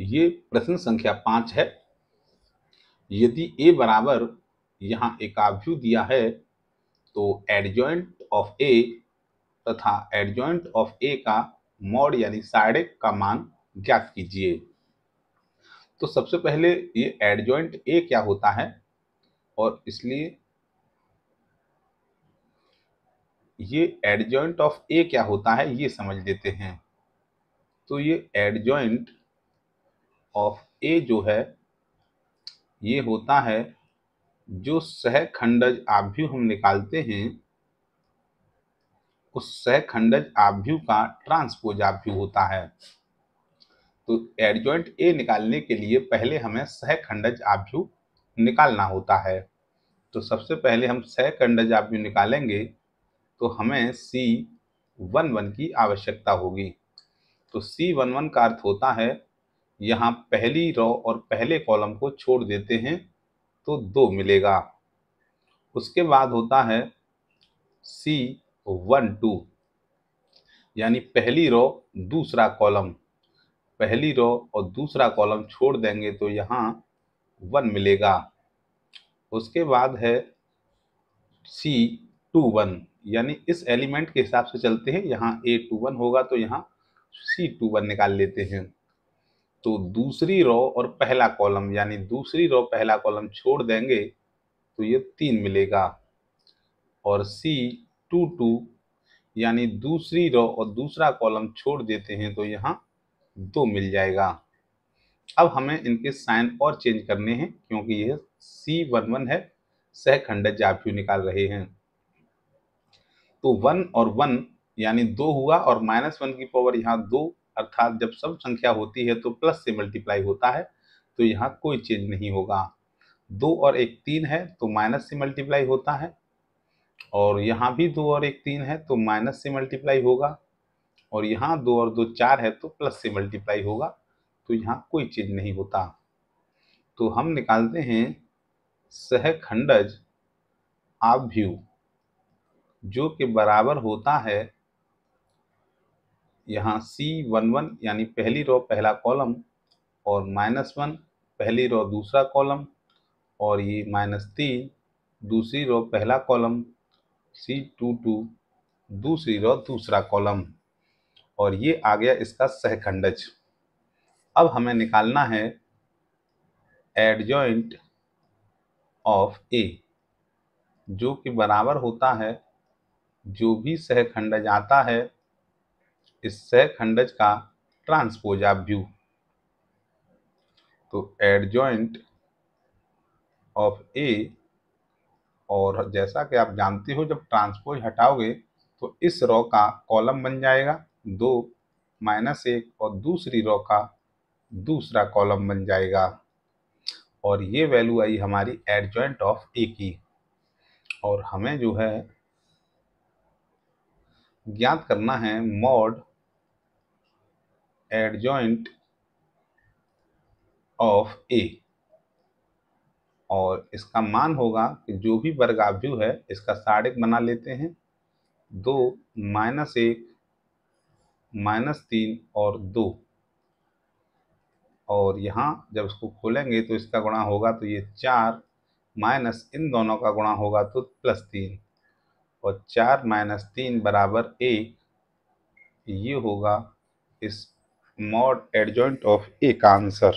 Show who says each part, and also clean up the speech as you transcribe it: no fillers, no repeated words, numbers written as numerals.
Speaker 1: ये प्रश्न संख्या 5 है। यदि a बराबर यहाँ एक आव्यूह दिया है तो एडजॉइंट ऑफ a तथा एडजॉइंट ऑफ a का मॉड यानी साइडेक का मान ज्ञात कीजिए। तो सबसे पहले ये एडजॉइंट a क्या होता है और इसलिए ये एडजॉइंट ऑफ a क्या होता है ये समझ लेते हैं। तो ये एडजॉइंट ऑफ a जो है ये होता है जो सहखंडज आव्यूह हम निकालते हैं उस सहखंडज आव्यूह का ट्रांसपोज आव्यूह होता है। तो एडजॉइंट ए निकालने के लिए पहले हमें सहखंडज आव्यूह निकालना होता है। तो सबसे पहले हम सहखंडज आव्यूह निकालेंगे तो हमें C11 की आवश्यकता होगी। तो C11 का अर्थ होता है यहाँ पहली रो और पहले कॉलम को छोड़ देते हैं तो 2 मिलेगा। उसके बाद होता है C12 यानी पहली रो दूसरा कॉलम, पहली रो और दूसरा कॉलम छोड़ देंगे तो यहाँ 1 मिलेगा। उसके बाद है C21 यानी इस एलिमेंट के हिसाब से चलते हैं, यहाँ A21 होगा तो यहाँ C21 निकाल लेते हैं। तो दूसरी रो और पहला कॉलम यानी दूसरी रो पहला कॉलम छोड़ देंगे तो ये 3 मिलेगा और C22 यानी दूसरी रो और दूसरा कॉलम छोड़ देते हैं तो यहाँ 2 मिल जाएगा। अब हमें इनके साइन और चेंज करने हैं क्योंकि यह C11 है, सहखंडज आव्यूह निकाल रहे हैं। तो 1 और 1 यानी 2 हुआ और -1 की पावर यहाँ 2, अर्थात जब सब संख्या होती है तो प्लस से मल्टीप्लाई होता है तो यहाँ कोई चेंज नहीं होगा। 2 और 1 3 है तो माइनस से मल्टीप्लाई होता है और यहाँ भी 2 और 1 3 है तो माइनस से मल्टीप्लाई होगा और यहाँ 2 और 2 4 है तो प्लस से मल्टीप्लाई होगा, तो यहाँ कोई चेंज नहीं होता। तो हम निकालते हैं सहखंडज आव्यूह जो कि बराबर होता है यहाँ C11 यानी पहली रो पहला कॉलम और -1 पहली रो दूसरा कॉलम और ये -3 दूसरी रो पहला कॉलम, C22 दूसरी रो दूसरा कॉलम और ये आ गया इसका सहखंडज। अब हमें निकालना है एडजॉइंट ऑफ A जो कि बराबर होता है जो भी सहखंडज आता है इस सहखंडज का ट्रांसपोज आव्यूह। तो एडजॉइंट ऑफ A और जैसा कि आप जानते हो जब ट्रांसपोज हटाओगे तो इस रो का कॉलम बन जाएगा 2 -1 और दूसरी रो का दूसरा कॉलम बन जाएगा और ये वैल्यू आई हमारी एडजॉइंट ऑफ A की। और हमें जो है ज्ञात करना है मॉड एडजॉइंट ऑफ A और इसका मान होगा कि जो भी वर्गाव्यूह है इसका साड़िक बना लेते हैं 2 -1 -3 और 2 और यहाँ जब इसको खोलेंगे तो इसका गुणा होगा तो ये 4 माइनस इन दोनों का गुणा होगा तो +3 और 4 - 3 बराबर 1। ये होगा इस मॉड एडजॉइंट ऑफ A का आंसर।